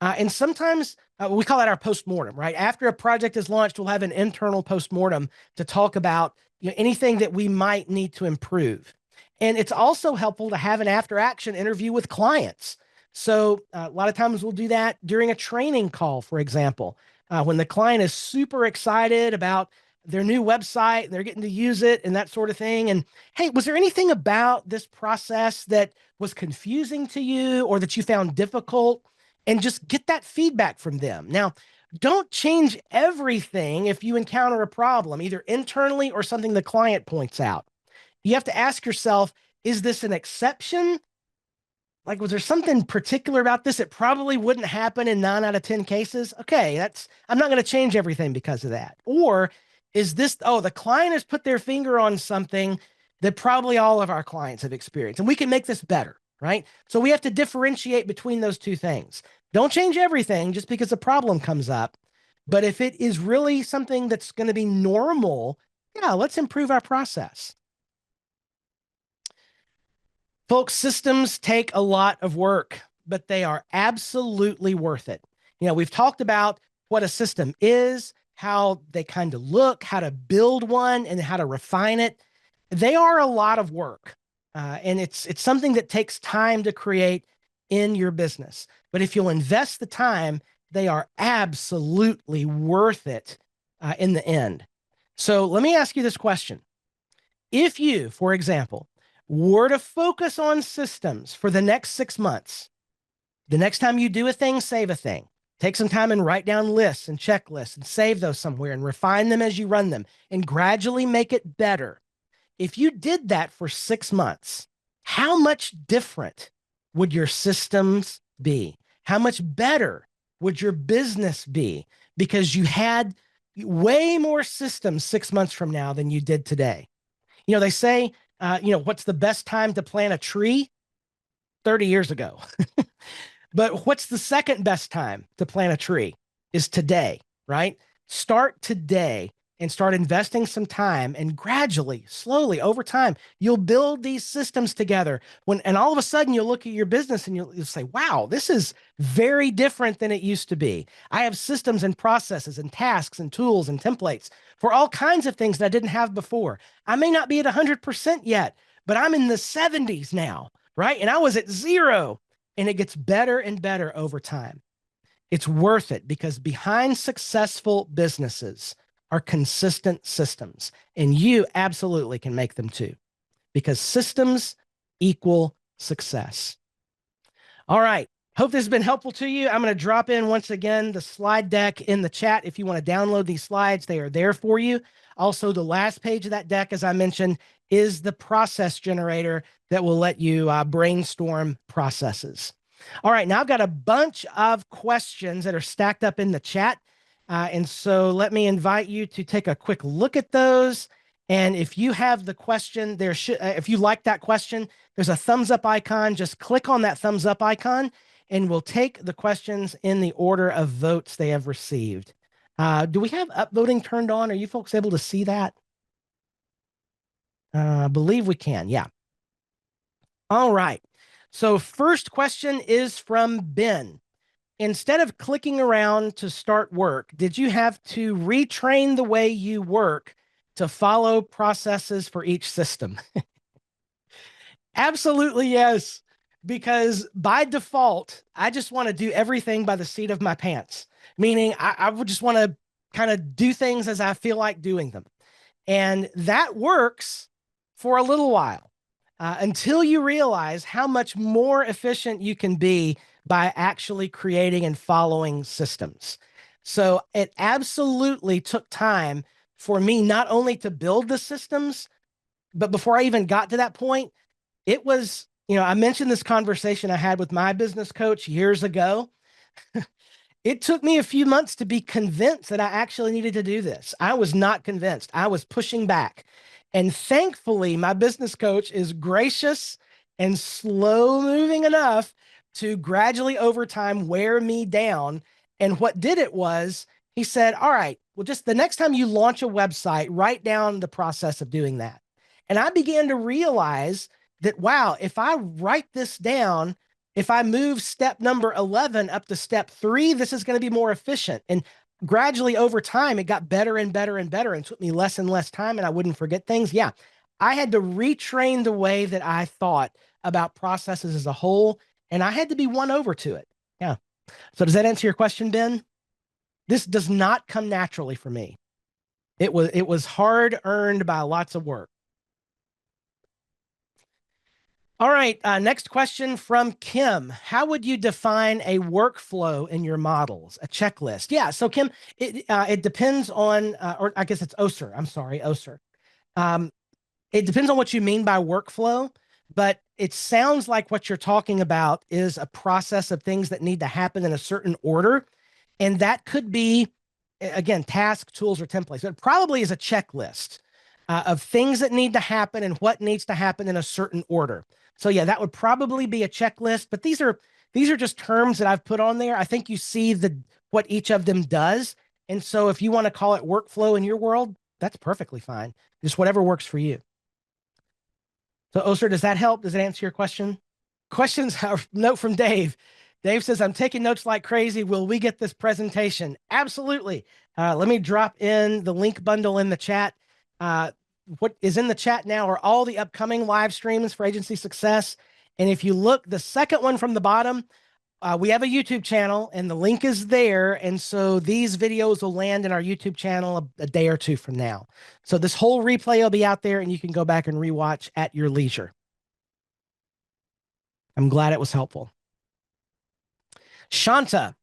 And sometimes we call that our postmortem, right? After a project is launched, we'll have an internal postmortem to talk about anything that we might need to improve. And it's also helpful to have an after action interview with clients. So a lot of times we'll do that during a training call, for example, when the client is super excited about their new website and they're getting to use it and that sort of thing. And hey, was there anything about this process that was confusing to you or that you found difficult? And just get that feedback from them. Now, don't change everything if you encounter a problem, either internally or something the client points out. You have to ask yourself, is this an exception? Like, was there something particular about this that probably wouldn't happen in 9 out of 10 cases? Okay, I'm not going to change everything because of that. Or is this, the client has put their finger on something that probably all of our clients have experienced, and we can make this better, right? So we have to differentiate between those two things. Don't change everything just because a problem comes up. But if it is really something that's going to be normal, yeah, let's improve our process. Folks, systems take a lot of work, but they are absolutely worth it. We've talked about what a system is, how they kind of look, how to build one, and how to refine it. They are a lot of work, and it's something that takes time to create in your business. But if you'll invest the time, they are absolutely worth it in the end. So let me ask you this question. If you, for example, were to focus on systems for the next 6 months, the next time you do a thing, save a thing. Take some time and write down lists and checklists and save those somewhere and refine them as you run them and gradually make it better. If you did that for 6 months, how much different would your systems be? How much better would your business be? Because you had way more systems 6 months from now than you did today. They say, what's the best time to plant a tree? 30 years ago. But what's the second best time to plant a tree? Is today, right? Start today and start investing some time, and gradually, slowly over time, you'll build these systems together. And all of a sudden you'll look at your business and you'll say, wow, this is very different than it used to be. I have systems and processes and tasks and tools and templates for all kinds of things that I didn't have before. I may not be at 100% yet, but I'm in the 70s now, right? And I was at 0, and it gets better and better over time. It's worth it because behind successful businesses are consistent systems, and you absolutely can make them too, because systems equal success. All right. Hope this has been helpful to you. I'm going to drop in once again the slide deck in the chat. If you want to download these slides, they are there for you. Also, the last page of that deck, as I mentioned, is the process generator that will let you brainstorm processes. All right, now I've got a bunch of questions that are stacked up in the chat. And so let me invite you to take a quick look at those. And if you have the question, if you like that question, there's a thumbs up icon. Just click on that thumbs up icon, and we'll take the questions in the order of votes they have received. Do we have upvoting turned on? Are you folks able to see that? I believe we can. Yeah. All right. So first question is from Ben. Instead of clicking around to start work, did you have to retrain the way you work to follow processes for each system? Absolutely, yes. Because by default, I just want to do everything by the seat of my pants, meaning I would just want to kind of do things as I feel like doing them. And that works for a little while until you realize how much more efficient you can be by actually creating and following systems. So it absolutely took time for me not only to build the systems, but before I even got to that point, it was, I mentioned this conversation I had with my business coach years ago. It took me a few months to be convinced that I actually needed to do this. I was not convinced. I was pushing back. And thankfully, my business coach is gracious and slow moving enough to gradually over time wear me down. And what did it was he said, all right, well, just the next time you launch a website, write down the process of doing that. And I began to realize that, wow, if I write this down, if I move step number 11 up to step 3, this is going to be more efficient. And gradually over time, it got better and better and better and took me less and less time, and I wouldn't forget things. Yeah, I had to retrain the way that I thought about processes as a whole, and I had to be won over to it. Yeah. So does that answer your question, Ben? This does not come naturally for me. It was hard earned by lots of work. All right, next question from Kim. How would you define a workflow in your models, a checklist? Yeah, so Kim, it depends on, or I guess it's Oser. I'm sorry, Oser. It depends on what you mean by workflow, but it sounds like what you're talking about is a process of things that need to happen in a certain order. And that could be, again, task, tools, or templates. It probably is a checklist of things that need to happen and what needs to happen in a certain order. So yeah, that would probably be a checklist, but these are just terms that I've put on there. I think you see what each of them does. And so if you want to call it workflow in your world, that's perfectly fine. Just whatever works for you. So Oser, does that help? Does it answer your question? Questions, note from Dave. Dave says, I'm taking notes like crazy. Will we get this presentation? Absolutely. Let me drop in the link bundle in the chat. What is in the chat now are all the upcoming live streams for Agency Success. And if you look, the second one from the bottom, we have a YouTube channel and the link is there. And so these videos will land in our YouTube channel a day or two from now. So this whole replay will be out there and you can go back and rewatch at your leisure. I'm glad it was helpful. Shanta,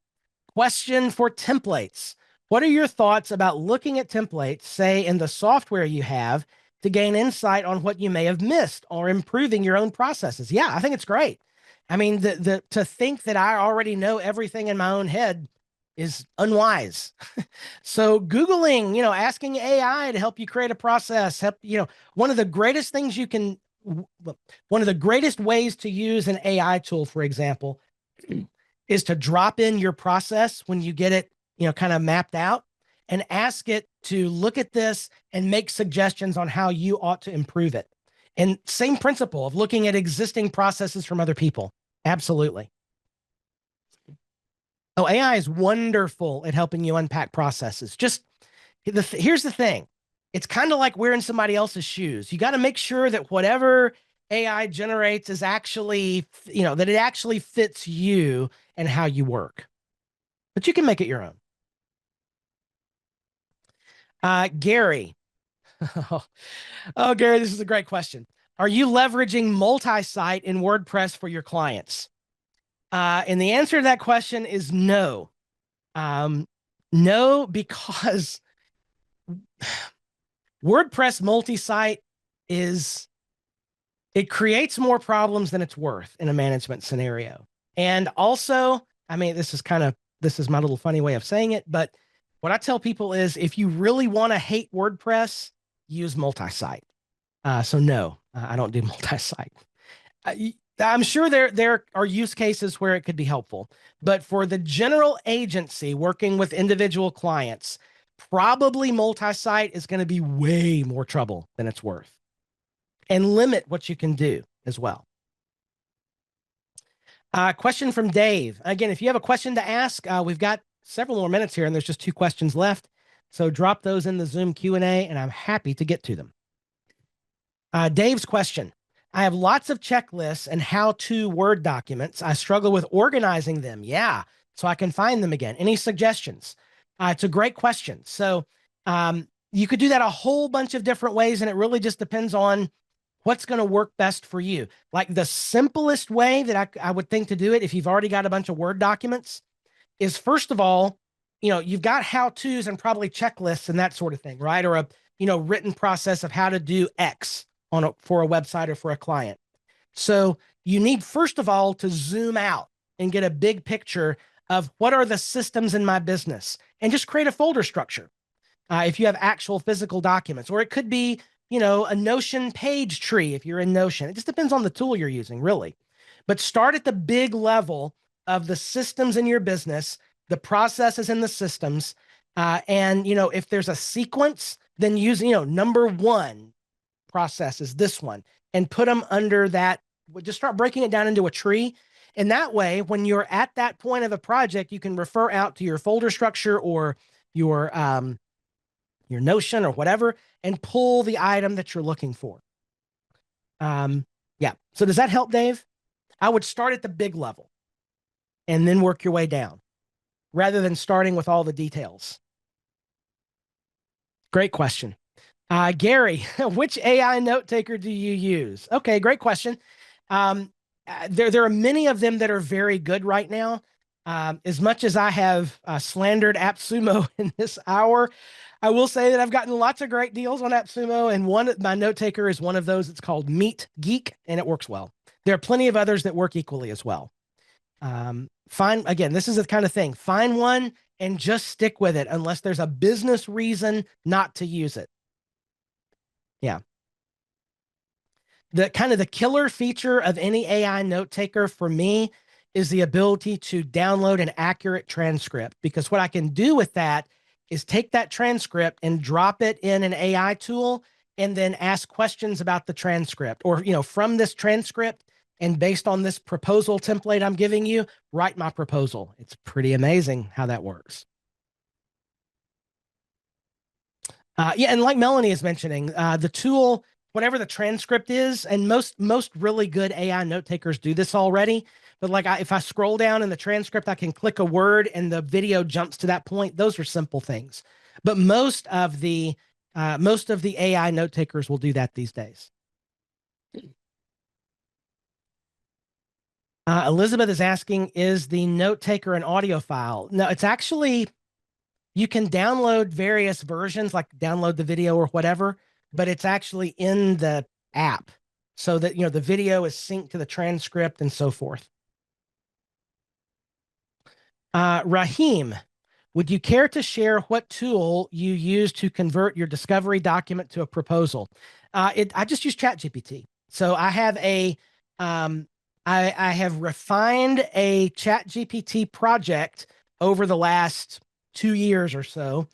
question for templates. What are your thoughts about looking at templates, say in the software you have, to gain insight on what you may have missed or improving your own processes? Yeah, I think it's great. I mean, to think that I already know everything in my own head is unwise. So Googling, asking AI to help you create a process, one of the greatest ways to use an AI tool, for example, is to drop in your process when you get it, kind of mapped out, and ask it to look at this and make suggestions on how you ought to improve it. And same principle of looking at existing processes from other people. Absolutely. Oh, AI is wonderful at helping you unpack processes. Just here's the thing. It's kind of like wearing somebody else's shoes. You got to make sure that whatever AI generates is actually, that it actually fits you and how you work. But you can make it your own. Gary. Oh, Gary, this is a great question. Are you leveraging multi-site in WordPress for your clients? And the answer to that question is no. No, because WordPress multi-site it creates more problems than it's worth in a management scenario. And also, I mean, this is my little funny way of saying it, but what I tell people is if you really want to hate WordPress, use multi-site. So no, I don't do multi-site. I'm sure there are use cases where it could be helpful, but for the general agency working with individual clients, probably multi-site is going to be way more trouble than it's worth, and limit what you can do as well. Question from Dave. Again, if you have a question to ask, we've got several more minutes here, and there's just 2 questions left. So drop those in the Zoom Q&A, and I'm happy to get to them. Dave's question. I have lots of checklists and how-to Word documents. I struggle with organizing them. Yeah, so I can find them again. Any suggestions? It's a great question. So you could do that a whole bunch of different ways, and it really just depends on what's going to work best for you. Like the simplest way that I would think to do it, if you've already got a bunch of Word documents, is first of all, you've got how-tos and probably checklists and that sort of thing, right? Or a, written process of how to do X for a website or for a client. So you need, first of all, to zoom out and get a big picture of what are the systems in my business, and just create a folder structure. If you have actual physical documents, or it could be, a Notion page tree if you're in Notion. It just depends on the tool you're using, really. But start at the big level of the systems in your business, the processes in the systems. And, if there's a sequence, then use, number 1 process is this one, and put them under that. Just start breaking it down into a tree. And that way, when you're at that point of a project, you can refer out to your folder structure or your Notion or whatever, and pull the item that you're looking for. Yeah. So does that help, Dave? I would start at the big level and then work your way down rather than starting with all the details. Great question. Gary, which AI note taker do you use? Okay, great question. There are many of them that are very good right now. As much as I have slandered AppSumo in this hour, I will say that I've gotten lots of great deals on AppSumo, and my note taker is one of those. It's called Meet Geek, and it works well. There are plenty of others that work equally as well. Again, this is the kind of thing. Find one and just stick with it unless there's a business reason not to use it. Yeah. The killer feature of any AI note taker for me is the ability to download an accurate transcript, because what I can do with that is take that transcript and drop it in an AI tool and then ask questions about the transcript, or, from this transcript, and based on this proposal template I'm giving you, write my proposal. It's pretty amazing how that works. Yeah, and like Melanie is mentioning, the tool, whatever the transcript is, and most really good AI note takers do this already. But like if I scroll down in the transcript, I can click a word and the video jumps to that point. Those are simple things. But most of the AI note takers will do that these days. Elizabeth is asking, is the note taker an audio file? No, it's actually, you can download various versions, like download the video or whatever, but it's actually in the app so that, the video is synced to the transcript and so forth. Raheem, would you care to share what tool you use to convert your discovery document to a proposal? I just use ChatGPT. So I have I have refined a chat GPT project over the last 2 years or so,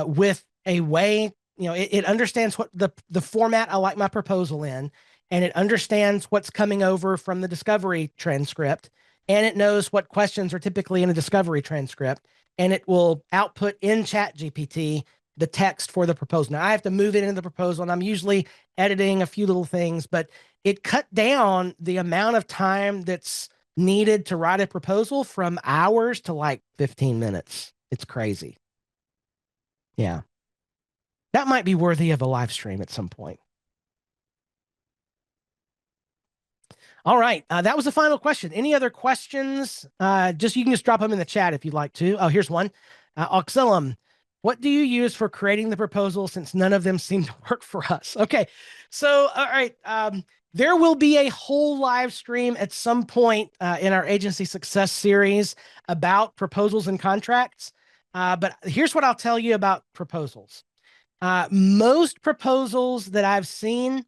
with a way, it understands what the format I like my proposal in, and it understands what's coming over from the discovery transcript, and it knows what questions are typically in a discovery transcript, and it will output in chat GPT the text for the proposal. Now I have to move it into the proposal, and I'm usually editing a few little things, but it cut down the amount of time that's needed to write a proposal from hours to like 15 minutes. It's crazy. Yeah. That might be worthy of a live stream at some point. All right. That was the final question. Any other questions? You can just drop them in the chat if you'd like to. Oh, here's one. Auxilium, what do you use for creating the proposal since none of them seem to work for us? Okay. So, all right. There will be a whole live stream at some point in our agency success series about proposals and contracts. But here's what I'll tell you about proposals. Most proposals that I've seen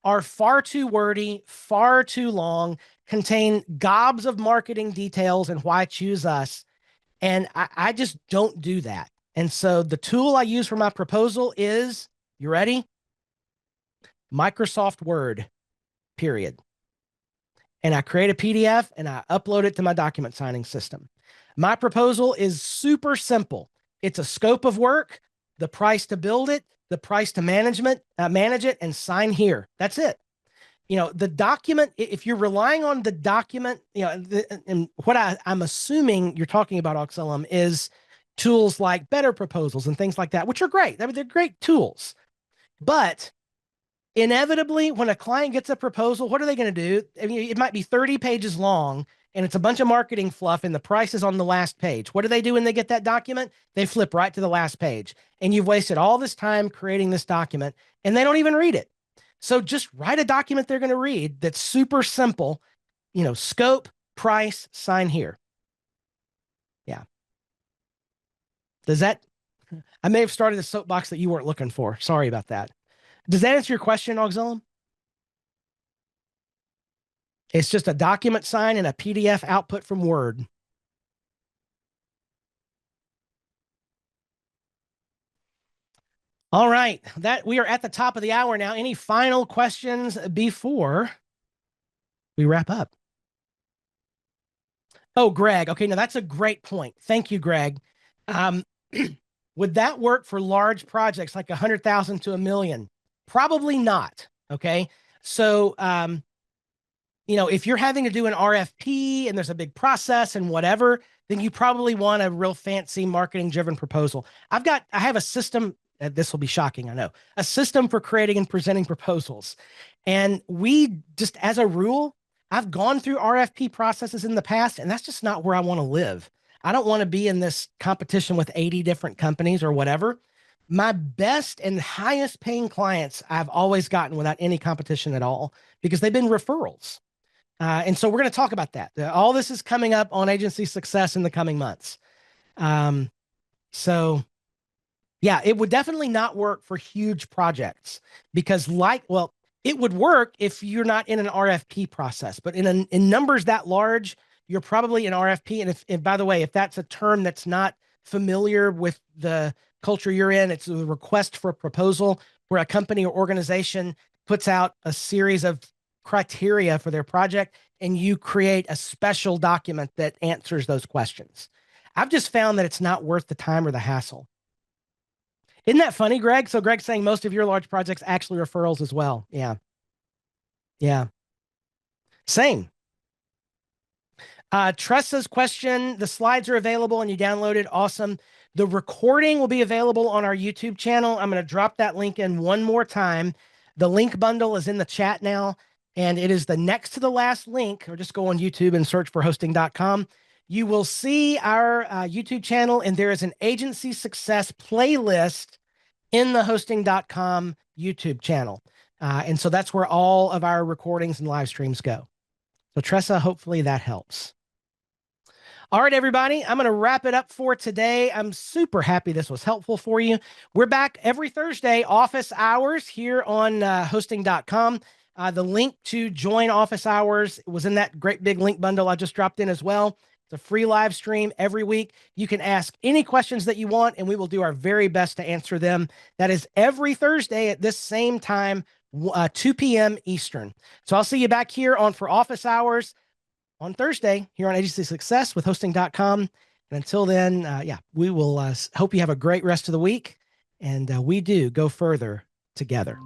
are far too wordy, far too long, contain gobs of marketing details and why choose us. And I just don't do that. And so the tool I use for my proposal is, you ready? Microsoft Word, period. And I create a PDF and I upload it to my document signing system. My proposal is super simple. It's a scope of work, the price to build it, the price to manage it, and sign here. That's it. The document, if you're relying on the document, and what I'm assuming you're talking about, Auxilium, is tools like Better Proposals and things like that, which are great. I mean, they're great tools. But inevitably, when a client gets a proposal, what are they going to do? I mean, it might be 30 pages long, and it's a bunch of marketing fluff, and the price is on the last page. What do they do when they get that document? They flip right to the last page. And you've wasted all this time creating this document, and they don't even read it. So just write a document they're going to read that's super simple, scope, price, sign here. Yeah. I may have started a soapbox that you weren't looking for. Sorry about that. Does that answer your question, Auxilium? It's just a document sign and a PDF output from Word. All right, we are at the top of the hour now. Any final questions before we wrap up? Oh, Greg. Okay, now that's a great point. Thank you, Greg. Would that work for large projects like 100,000 to 1 million? Probably not. Okay, so if you're having to do an RFP and there's a big process and whatever, then you probably want a real fancy marketing-driven proposal. I have a system. This will be shocking, I know. A system for creating and presenting proposals. And we just, as a rule, I've gone through RFP processes in the past, and that's just not where I want to live. I don't want to be in this competition with 80 different companies or whatever. My best and highest paying clients I've always gotten without any competition at all because they've been referrals. And so we're going to talk about that. All this is coming up on Agency Success in the coming months. So yeah, it would definitely not work for huge projects because it would work if you're not in an RFP process, but in numbers that large, you're probably in RFP. And by the way, if that's a term that's not familiar with the culture you're in, it's a request for a proposal where a company or organization puts out a series of criteria for their project and you create a special document that answers those questions. I've just found that it's not worth the time or the hassle. Isn't that funny, Greg? So Greg's saying most of your large projects actually referrals as well. Yeah. Yeah. Same. Tressa's question, the slides are available and you download it. Awesome. The recording will be available on our YouTube channel. I'm going to drop that link in one more time. The link bundle is in the chat now, and it is the next to the last link, or just go on YouTube and search for hosting.com. You will see our YouTube channel, and there is an agency success playlist in the hosting.com YouTube channel. And so that's where all of our recordings and live streams go. So Tressa, hopefully that helps. All right, everybody, I'm going to wrap it up for today. I'm super happy this was helpful for you. We're back every Thursday, office hours here on hosting.com. The link to join office hours was in that great big link bundle I just dropped in as well. It's a free live stream every week. You can ask any questions that you want, and we will do our very best to answer them. That is every Thursday at this same time, 2 p.m. Eastern. So I'll see you back here on For Office Hours on Thursday here on Agency Success with hosting.com. And until then, we will hope you have a great rest of the week. And we do go further together.